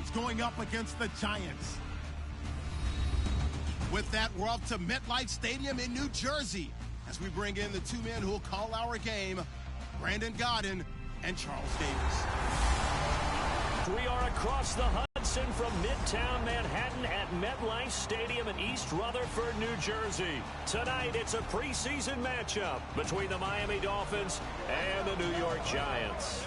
Dolphins going up against the Giants. With that, we're off to MetLife Stadium in New Jersey as we bring in the two men who will call our game, Brandon Gaudin and Charles Davis. We are across the Hudson from Midtown Manhattan at MetLife Stadium in East Rutherford, New Jersey. Tonight, it's a preseason matchup between the Miami Dolphins and the New York Giants.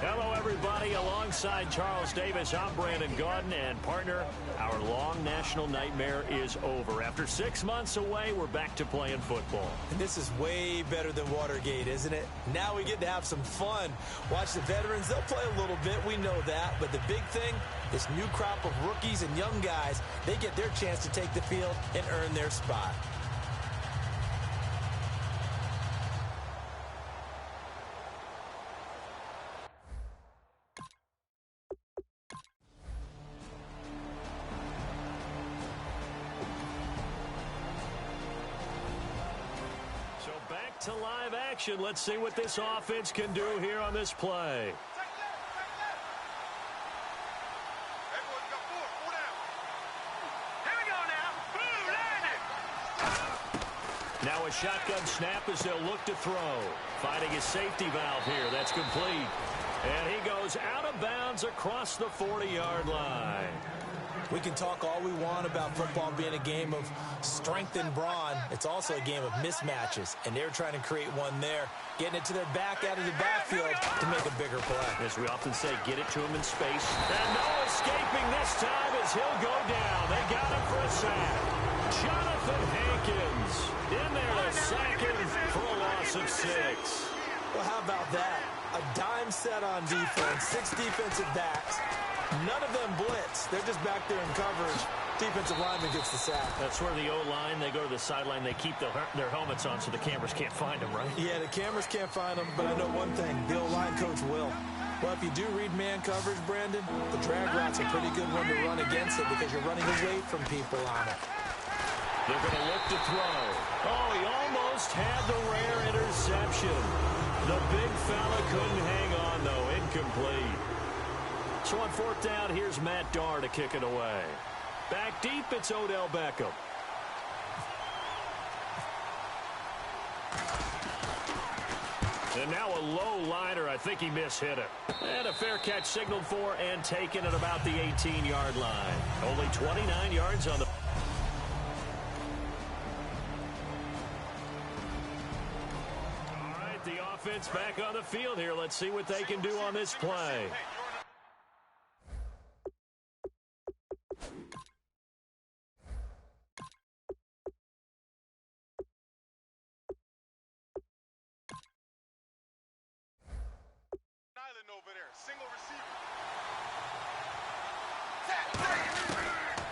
Hello, everybody. Alongside Charles Davis, I'm Brandon Gaudin, and partner, our long national nightmare is over. After 6 months away, we're back to playing football. And this is way better than Watergate, isn't it? Now we get to have some fun. Watch the veterans. They'll play a little bit. We know that. But the big thing, this new crop of rookies and young guys, they get their chance to take the field and earn their spot. To live action. Let's see what this offense can do here on this play. Now a shotgun snap as they'll look to throw. Finding his safety valve here. That's complete. And he goes out of bounds across the 40-yard line. We can talk all we want about football being a game of strength and brawn. It's also a game of mismatches, and they're trying to create one there, getting it to their back out of the backfield to make a bigger play. As we often say, get it to him in space. And no escaping this time as he'll go down. They got him for a sack. Jonathan Hankins in there to sack him for a loss of 6. Well, how about that? A dime set on defense, 6 defensive backs. None of them blitz. They're just back there in coverage. Defensive lineman gets the sack. That's where the O-line, they go to the sideline, they keep their helmets on so the cameras can't find them, right? Yeah, the cameras can't find them, but I know one thing. The O-line coach will. Well, if you do read man coverage, Brandon, the drag route's a pretty good one to run against it because you're running away from people on it. They're going to look to throw. Oh, he almost had the rare interception. The big fella couldn't hang on, though. Incomplete. So on 4th down, here's Matt Darr to kick it away. Back deep, it's Odell Beckham. And now a low liner. I think he mishit it. And a fair catch signaled for and taken at about the 18-yard line. Only 29 yards on the... All right, the offense back on the field here. Let's see what they can do on this play.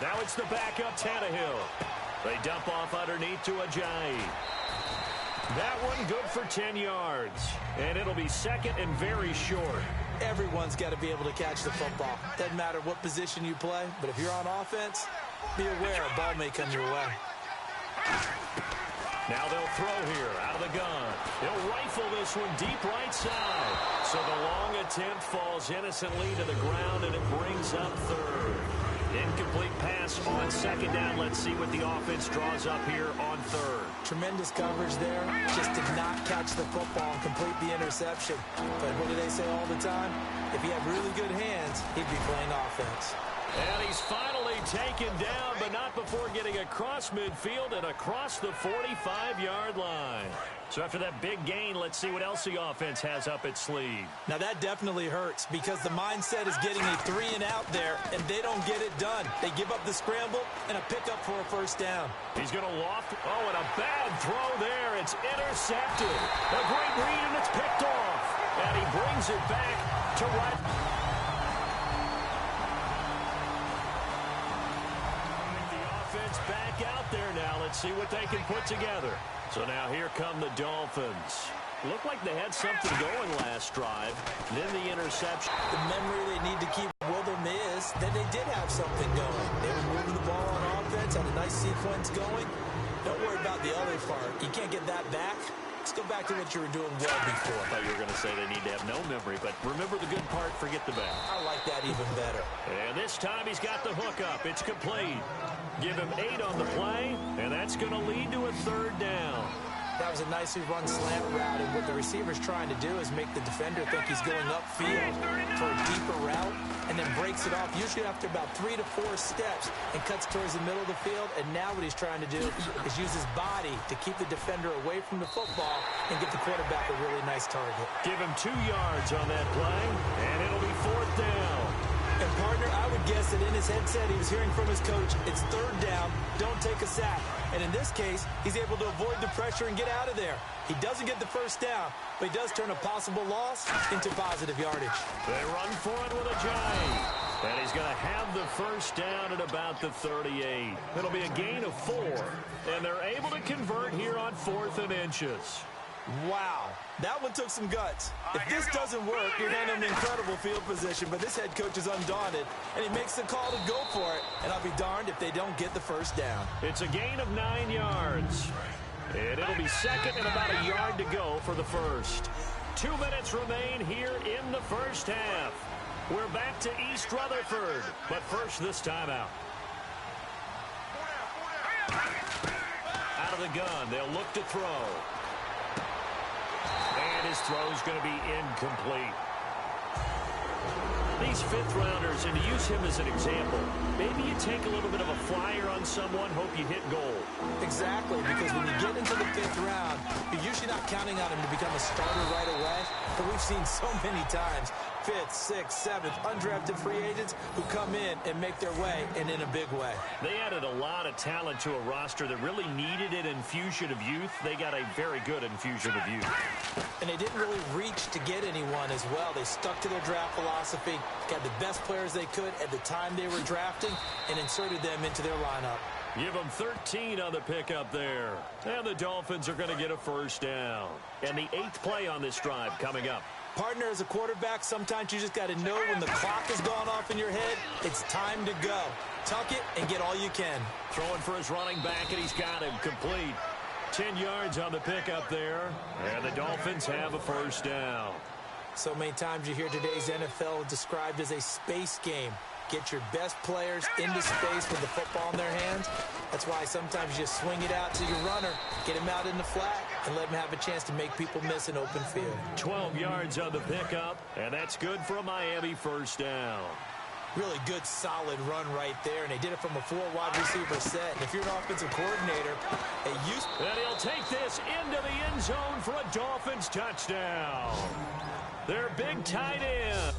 Now it's the backup Tannehill. They dump off underneath to Ajayi. That one good for 10 yards. And it'll be second and very short. Everyone's got to be able to catch the football. Doesn't matter what position you play, but if you're on offense, be aware a ball may come your way. Now they'll throw here out of the gun. They'll rifle this one deep right side. So the long attempt falls innocently to the ground, and it brings up third. Incomplete pass on 2nd down. Let's see what the offense draws up here on 3rd. Tremendous coverage there. Just did not catch the football and complete the interception. But what do they say all the time? If he had really good hands, he'd be playing offense. And he's finally taken down, but not before getting across midfield and across the 45-yard line. So after that big gain, let's see what else the offense has up its sleeve. Now that definitely hurts because the mindset is getting a 3 and out there, and they don't get it done. They give up the scramble and a pickup for a 1st down. He's going to loft. Oh, and a bad throw there. It's intercepted. A great read, and it's picked off. And he brings it back to right. Back out there now. Let's see what they can put together. So now here come the Dolphins. Looked like they had something going last drive. Then the interception. The memory they need to keep with them is that they did have something going. They were moving the ball on offense, had a nice sequence going. Don't worry about the other part. You can't get that back. Let's go back to what you were doing well before. I thought you were going to say they need to have no memory, but remember the good part, forget the bad. I like that even better. And this time he's got the hook up. It's complete. Give him 8 on the play, and that's going to lead to a 3rd down. That was a nicely run slant route, and what the receiver's trying to do is make the defender think he's going upfield for a deeper route, and then breaks it off, usually after about 3 to 4 steps, and cuts towards the middle of the field. And now what he's trying to do is use his body to keep the defender away from the football and get the quarterback a really nice target. Give him 2 yards on that play, and it'll be 4th down. And, partner, I would guess that in his headset he was hearing from his coach, it's 3rd down, don't take a sack. And in this case, he's able to avoid the pressure and get out of there. He doesn't get the 1st down, but he does turn a possible loss into positive yardage. They run for it with a giant. And he's going to have the 1st down at about the 38. It'll be a gain of 4. And they're able to convert here on 4th and inches. Wow, that one took some guts. If this doesn't work, you're going to have an incredible field position, but this head coach is undaunted, and he makes the call to go for it, and I'll be darned if they don't get the 1st down. It's a gain of 9 yards, and it'll be 2nd and about a yard to go for the 1st. 2 minutes remain here in the 1st half. We're back to East Rutherford, but first this timeout. Out of the gun, they'll look to throw. And his throw's going to be incomplete. These 5th-rounders, and to use him as an example, maybe you take a little bit of a flyer on someone, hope you hit goal. Exactly, because when you get into the 5th round, you're usually not counting on him to become a starter right away, but we've seen so many times 5th, 6th, 7th, undrafted free agents who come in and make their way, and in a big way. They added a lot of talent to a roster that really needed an infusion of youth. They got a very good infusion of youth. And they didn't really reach to get anyone as well. They stuck to their draft philosophy, got the best players they could at the time they were drafting, and inserted them into their lineup. Give them 13 on the pickup there. And the Dolphins are going to get a 1st down. And the 8th play on this drive coming up. Partner, as a quarterback, sometimes you just got to know when the clock has gone off in your head, it's time to go. Tuck it and get all you can. Throwing for his running back, and he's got him complete. 10 yards on the pickup there. And the Dolphins have a 1st down. So many times you hear today's NFL described as a space game. Get your best players into space with the football in their hands. That's why sometimes you just swing it out to your runner, get him out in the flat, and let him have a chance to make people miss an open field. 12 yards on the pickup, and that's good for a Miami 1st down. Really good, solid run right there, and they did it from a 4-wide receiver set. And if you're an offensive coordinator, and he'll take this into the end zone for a Dolphins touchdown. Their big tight end.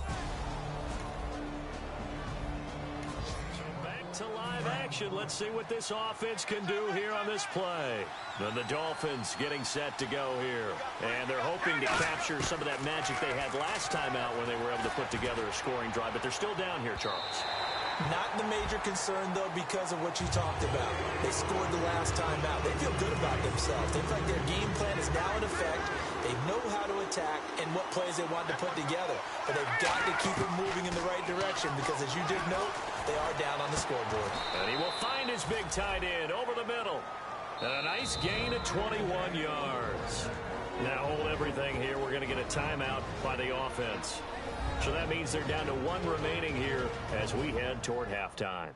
To live action. Let's see what this offense can do here on this play. And the Dolphins getting set to go here. And they're hoping to capture some of that magic they had last time out when they were able to put together a scoring drive. But they're still down here, Charles. Not the major concern, though, because of what you talked about. They scored the last time out. They feel good about themselves. They feel like their game plan is now in effect. They know how to attack and what plays they want to put together. But they've got to keep it moving in the right direction because, as you did note, they are down on the scoreboard. And he will find his big tight end over the middle. And a nice gain of 21 yards. Now hold everything here. We're going to get a timeout by the offense. So that means they're down to 1 remaining here as we head toward halftime.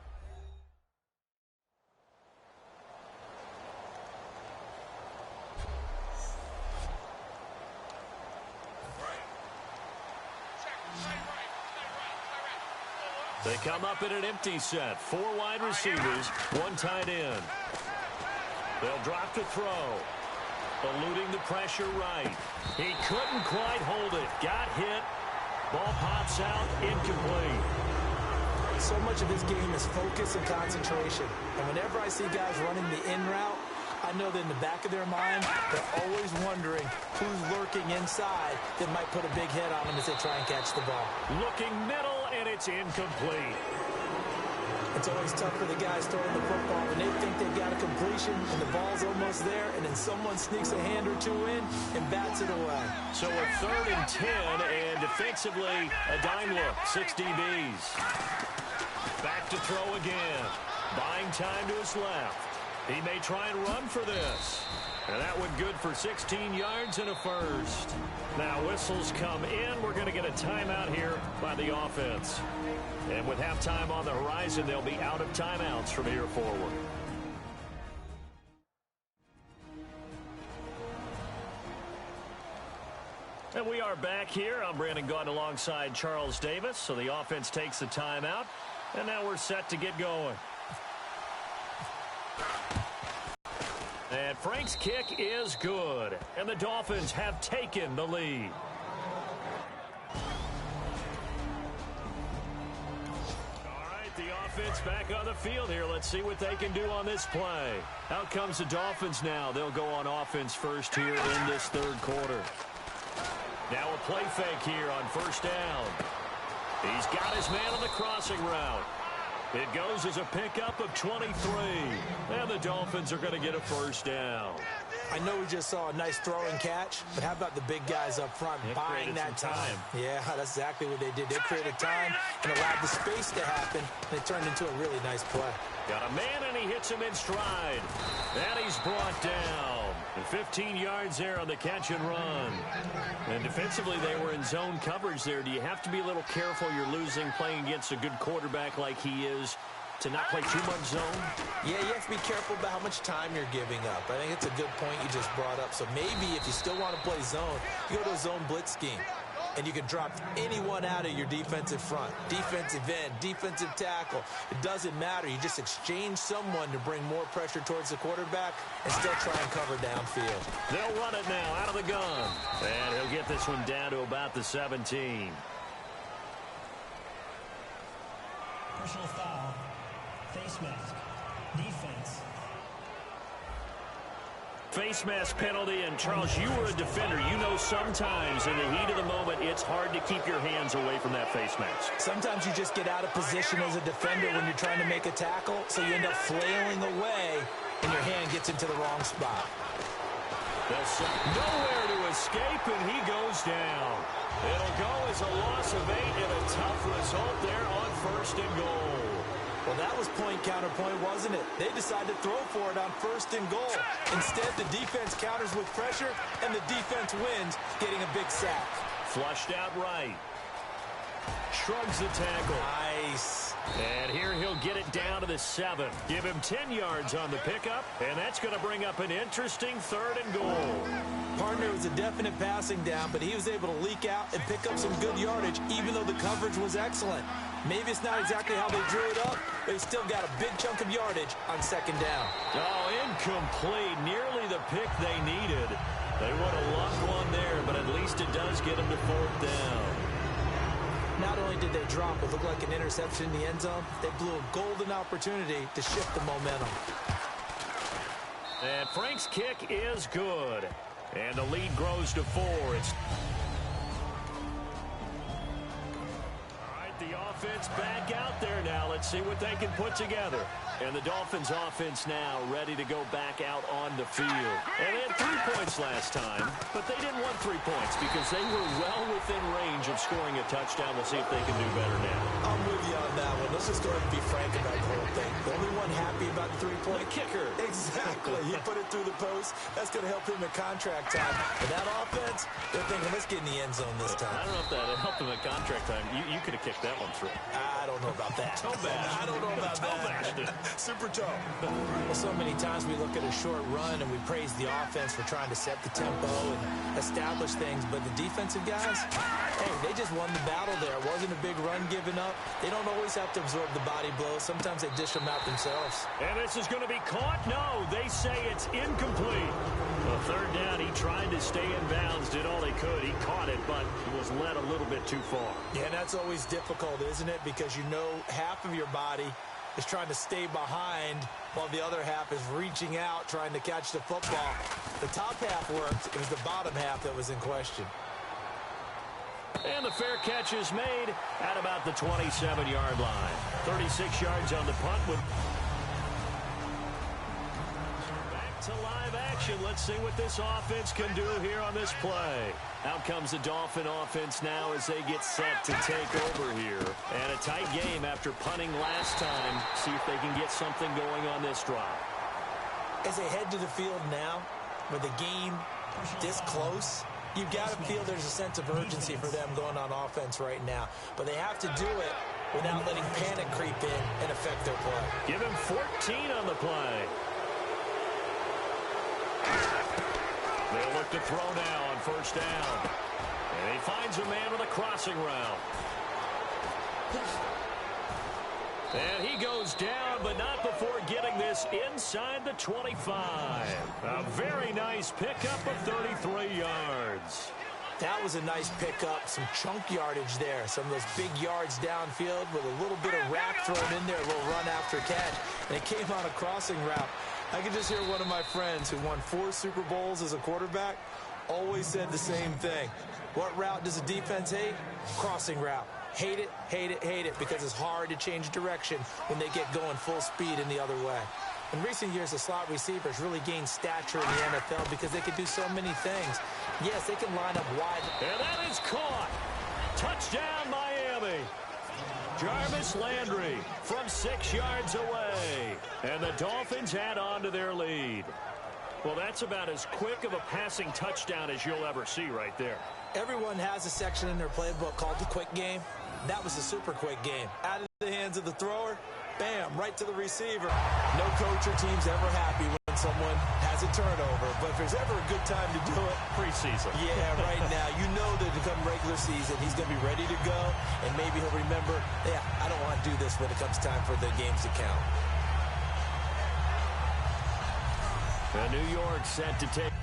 They come up in an empty set. 4 wide receivers, 1 tight end. They'll drop to throw. Eluding the pressure right. He couldn't quite hold it. Got hit. Ball pops out, incomplete. So much of this game is focus and concentration. And whenever I see guys running the in route, I know that in the back of their mind, they're always wondering who's lurking inside that might put a big hit on them as they try and catch the ball. Looking middle, and it's incomplete. It's always tough for the guys throwing the football when they think they've got a completion and the ball's almost there, and then someone sneaks a hand or 2 in and bats it away. So a 3rd and 10, and defensively, a dime look, 6 DBs. Back to throw again. Buying time to his left. He may try and run for this. And that one good for 16 yards and a first. Now whistles come in. We're going to get a timeout here by the offense. And with halftime on the horizon, they'll be out of timeouts from here forward. And we are back here. I'm Brandon Gaudin alongside Charles Davis. So the offense takes the timeout. And now we're set to get going. And Frank's kick is good. And the Dolphins have taken the lead. All right, the offense back on the field here. Let's see what they can do on this play. Out comes the Dolphins now. They'll go on offense first here in this third quarter. Now a play fake here on first down. He's got his man on the crossing route. It goes as a pickup of 23. And the Dolphins are going to get a first down. I know we just saw a nice throw and catch, but how about the big guys up front buying that time? Yeah, that's exactly what they did. They created time and allowed the space to happen, and it turned into a really nice play. Got a man, and he hits him in stride. And he's brought down. And 15 yards there on the catch and run. And defensively, they were in zone coverage there. Do you have to be a little careful? You're losing playing against a good quarterback like he is to not play too much zone? Yeah, you have to be careful about how much time you're giving up. I think it's a good point you just brought up. So maybe if you still want to play zone, you go to a zone blitz scheme. And you can drop anyone out of your defensive front. Defensive end, defensive tackle. It doesn't matter. You just exchange someone to bring more pressure towards the quarterback and still try and cover downfield. They'll run it now out of the gun. And he'll get this one down to about the 17. Personal foul. Face mask. Defense. Face mask penalty, and Charles, you were a defender. You know sometimes in the heat of the moment, it's hard to keep your hands away from that face mask. Sometimes you just get out of position as a defender when you're trying to make a tackle, so you end up flailing away, and your hand gets into the wrong spot. Nowhere to escape, and he goes down. It'll go as a loss of 8 and a tough result there on first and goal. Well, that was point counterpoint, wasn't it? They decided to throw for it on first and goal. Instead, the defense counters with pressure, and the defense wins, getting a big sack. Flushed out right. Shrugs the tackle. Nice. And here he'll get it down to the 7. Give him 10 yards on the pickup, and that's going to bring up an interesting third and goal. Partner was a definite passing down, but he was able to leak out and pick up some good yardage, even though the coverage was excellent. Maybe it's not exactly how they drew it up, but he still got a big chunk of yardage on second down. Oh, incomplete. Nearly the pick they needed. They would have lucked one there, but at least it does get them to fourth down. Not only did they drop what looked like an interception in the end zone, they blew a golden opportunity to shift the momentum. And Frank's kick is good. And the lead grows to 4. It's the offense back out there now. Let's see what they can put together. And the Dolphins offense now ready to go back out on the field. And they had 3 points last time, but they didn't want 3 points because they were well within range of scoring a touchdown. We'll see if they can do better now. I'm with you on that one. Let's just go ahead and be frank about the whole thing. The only one happy about the 3-point kicker. Exactly. He put it through the post. That's going to help him at contract time. But that offense, they're thinking, let's get in the end zone this time. I don't know if that helped him at contract time. You could have kicked that one through. I don't know about that. Toe bash. I don't know about that. Super toe. Well, so many times we look at a short run and we praise the offense for trying to set the tempo and establish things, but the defensive guys, hey, they just won the battle there. It wasn't a big run given up. They don't always have to absorb the body blows. Sometimes they dish them out themselves. And this is going to be caught? No, they say it's incomplete. The third down, he tried to stay in bounds, did all he could. He caught it, but was led a little bit too far. Yeah, and that's always difficult, isn't it? Because you know half of your body is trying to stay behind while the other half is reaching out, trying to catch the football. The top half worked. It was the bottom half that was in question. And the fair catch is made at about the 27-yard line. 36 yards on the punt. Back to live action. Let's see what this offense can do here on this play. Out comes the Dolphin offense now as they get set to take over here. And a tight game after punting last time. See if they can get something going on this drive. As they head to the field now, with the game this close, you've got to feel there's a sense of urgency for them going on offense right now. But they have to do it without letting panic creep in and affect their play. Give him 14 on the play. They'll look to throw now on first down. And he finds a man with a crossing route. And he goes down, but not before getting this inside the 25. A very nice pickup of 33 yards. That was a nice pickup, some chunk yardage there. Some of those big yards downfield with a little bit of rack thrown in there, a little run after catch. And it came on a crossing route. I could just hear one of my friends who won 4 Super Bowls as a quarterback always said the same thing. What route does a defense hate? Crossing route. Hate it, hate it, hate it, because it's hard to change direction when they get going full speed in the other way. In recent years, the slot receivers really gained stature in the NFL because they can do so many things. Yes, they can line up wide. And that is caught. Touchdown, Miami. Jarvis Landry from 6 yards away. And the Dolphins add on to their lead. Well, that's about as quick of a passing touchdown as you'll ever see right there. Everyone has a section in their playbook called the quick game. That was a super quick game. Out of the hands of the thrower, bam, right to the receiver. No coach or team's ever happy when someone has a turnover, but if there's ever a good time to do it, preseason. Yeah, right now. You know that to come regular season, he's going to be ready to go, and maybe he'll remember, yeah, I don't want to do this when it comes time for the games to count. And New York set to take.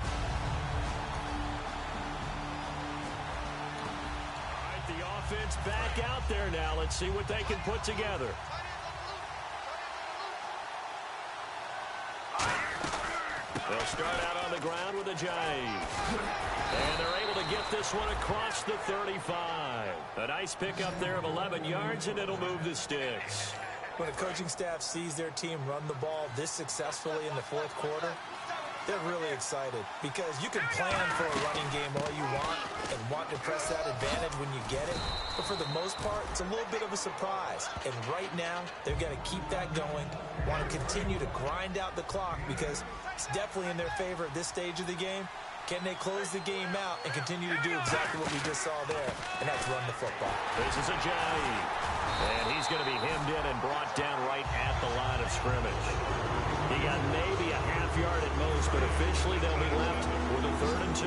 The offense back out there now. Let's see what they can put together. They'll start out on the ground with a jive. And they're able to get this one across the 35. A nice pickup there of 11 yards, and it'll move the sticks. When a coaching staff sees their team run the ball this successfully in the fourth quarter, they're really excited because you can plan for a running game all you want and want to press that advantage when you get it. But for the most part, it's a little bit of a surprise. And right now, they've got to keep that going, want to continue to grind out the clock because it's definitely in their favor at this stage of the game. Can they close the game out and continue to do exactly what we just saw there? And that's run the football. This is a jive. And he's going to be hemmed in and brought down right at the line of scrimmage. He got maybe a half yard at most, but officially they'll be left with a 3rd and 2.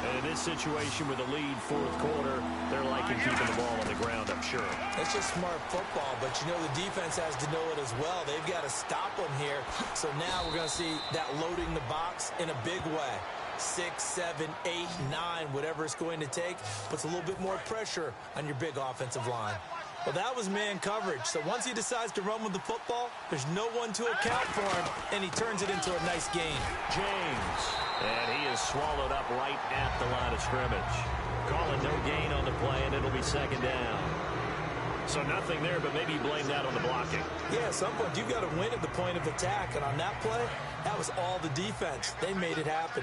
And in this situation with a lead fourth quarter, they're liking keeping the ball on the ground, I'm sure. It's just smart football, but you know the defense has to know it as well. They've got to stop them here. So now we're going to see that loading the box in a big way. 6, 7, 8, 9, whatever it's going to take, puts a little bit more pressure on your big offensive line. Well, that was man coverage. So once he decides to run with the football, there's no one to account for him, and he turns it into a nice gain. James. And he is swallowed up right at the line of scrimmage. Calling no gain on the play, and it'll be 2nd down. So nothing there, but maybe blame that on the blocking. Yeah, at some point, you've got to win at the point of attack. And on that play, that was all the defense. They made it happen.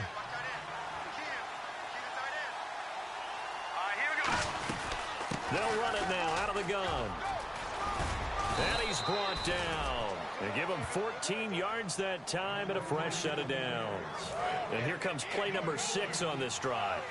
They'll run it now out of the gun. And he's brought down. They give him 14 yards that time and a fresh set of downs. And here comes play number 6 on this drive.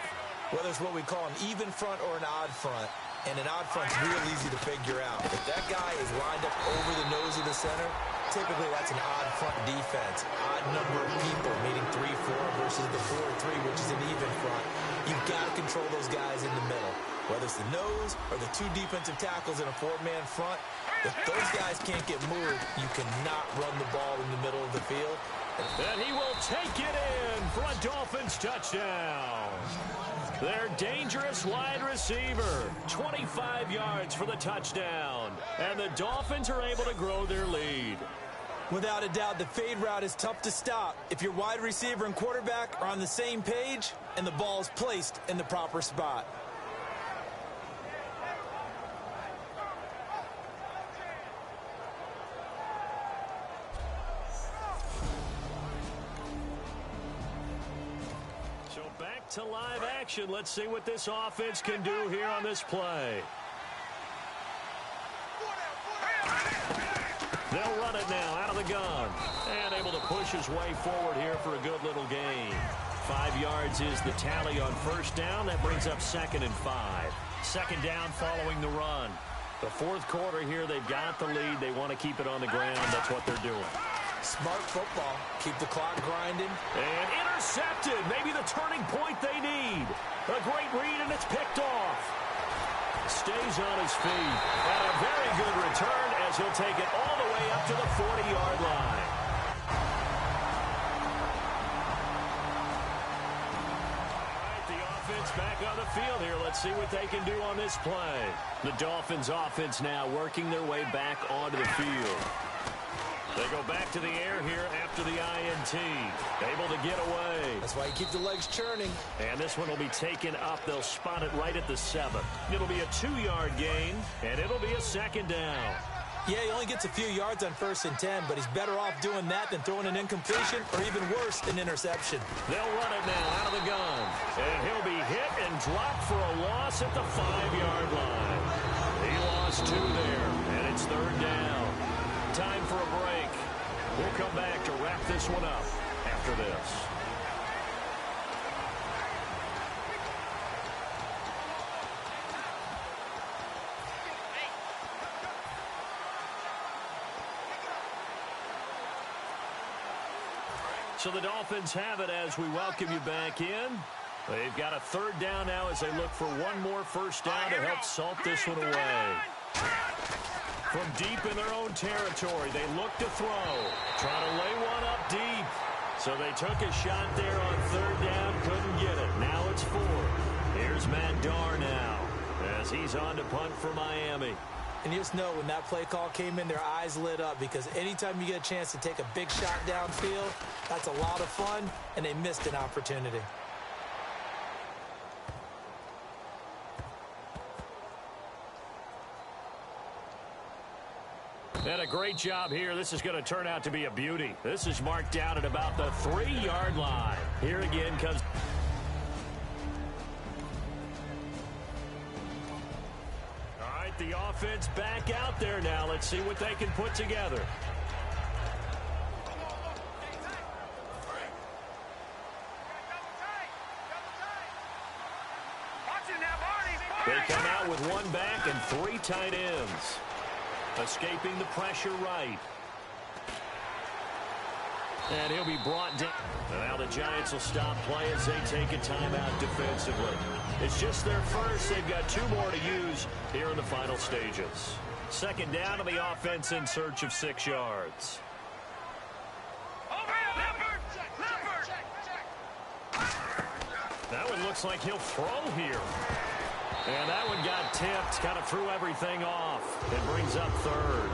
Whether it's what we call an even front or an odd front, and an odd front's real easy to figure out. If that guy is lined up over the nose of the center, typically that's an odd front defense. Odd number of people, meaning 3-4 versus the 4-3, which is an even front. You've got to control those guys in the middle. Whether it's the nose or the 2 defensive tackles in a 4-man front, if those guys can't get moved, you cannot run the ball in the middle of the field. And he will take it in for a Dolphins touchdown. Their dangerous wide receiver, 25 yards for the touchdown. And the Dolphins are able to grow their lead. Without a doubt, the fade route is tough to stop if your wide receiver and quarterback are on the same page and the ball is placed in the proper spot. To live action. Let's see what this offense can do here on this play. They'll run it now out of the the gun. And able to push his way forward here for a good little gain. 5 yards is the tally on first down. That brings up 2nd and 5. Second down following the run. The fourth quarter here, they've got the lead. They want to keep it on the ground. That's what they're doing. Smart football. Keep the clock grinding. And intercepted. Maybe the turning point they need. A great read, and it's picked off. Stays on his feet. And a very good return as he'll take it all the way up to the 40-yard line. Back on the field here. Let's see what they can do on this play. The Dolphins offense now working their way back onto the field. They go back to the air here after the INT. Able to get away. That's why you keep the legs churning. And this one will be taken up. They'll spot it right at the 7. It'll be a 2-yard gain, and it'll be a 2nd down. Yeah, he only gets a few yards on 1st and 10, but he's better off doing that than throwing an incompletion or even worse, an interception. They'll run it now out of the gun. And he'll be hit and dropped for a loss at the 5-yard line. He lost 2 there, and it's 3rd down. Time for a break. We'll come back to wrap this one up after this. So the Dolphins have it as we welcome you back in. They've got a 3rd down now as they look for one more first down to help salt this one away. From deep in their own territory, they look to throw. Trying to lay one up deep. So they took a shot there on 3rd down, couldn't get it. Now it's 4th. Here's Matt Darr now as he's on to punt for Miami. And you just know when that play call came in, their eyes lit up because anytime you get a chance to take a big shot downfield, that's a lot of fun, and they missed an opportunity. And a great job here. This is going to turn out to be a beauty. This is marked down at about the 3-yard line. Here again comes... The offense back out there now. Let's see what they can put together. They come out with 1 back and 3 tight ends. Escaping the pressure right. And he'll be brought down. And now the Giants will stop play as they take a timeout defensively. It's just their first. They've got 2 more to use here in the final stages. 2nd down to the offense in search of 6 yards. That one looks like he'll throw here. And that one got tipped. Kind of threw everything off. It brings up 3rd.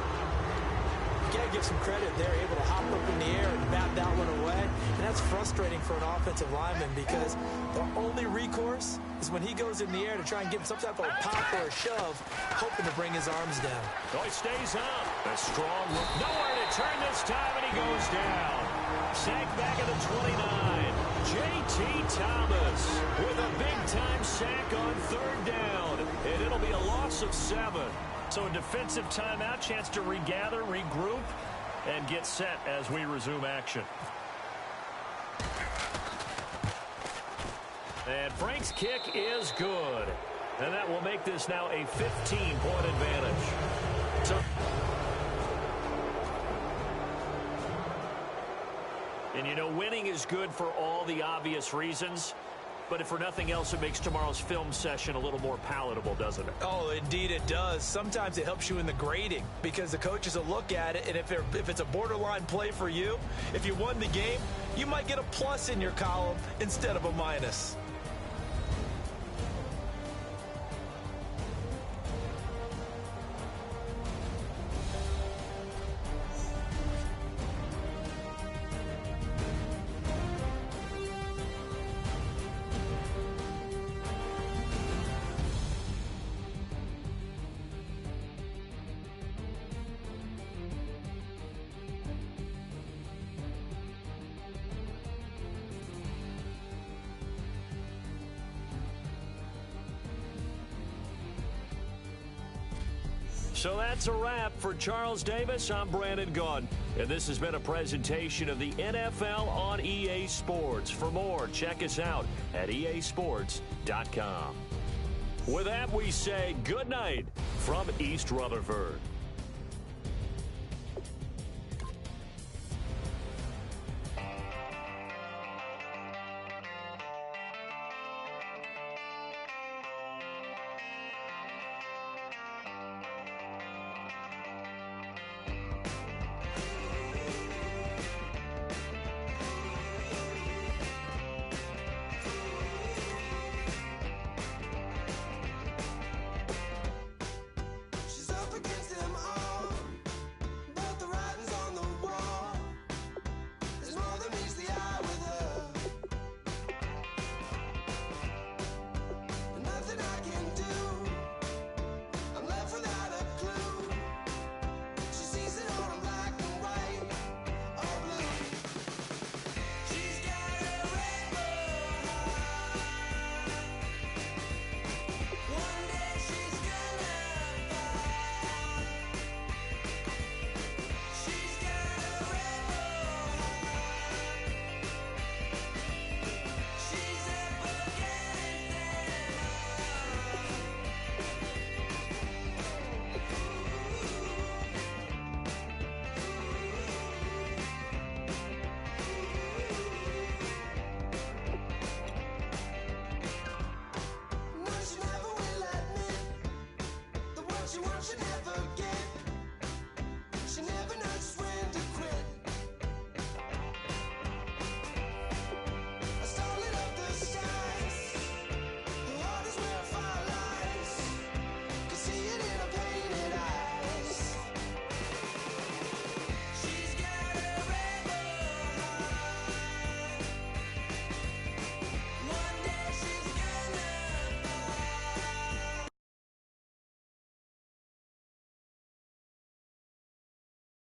You got to give some credit. They're able to hop up in the air and bat that one away. And that's frustrating for an offensive lineman because the only recourse is when he goes in the air to try and get some type of a pop or a shove, hoping to bring his arms down. Oh, he stays up. A strong look. Nowhere to turn this time, and he goes down. Sacked back at the 29. J.T. Thomas with a big-time sack on 3rd down. And it'll be a loss of 7. So a defensive timeout, chance to regather, regroup, and get set as we resume action. And Frank's kick is good. And that will make this now a 15-point advantage. So, and you know, winning is good for all the obvious reasons. But if for nothing else, it makes tomorrow's film session a little more palatable, doesn't it? Oh, indeed it does. Sometimes it helps you in the grading because the coaches will look at it, and if it's a borderline play for you, if you won the game, you might get a plus in your column instead of a minus. So that's a wrap. For Charles Davis, I'm Brandon Gaudin, and this has been a presentation of the NFL on EA Sports. For more, check us out at easports.com. With that, we say good night from East Rutherford.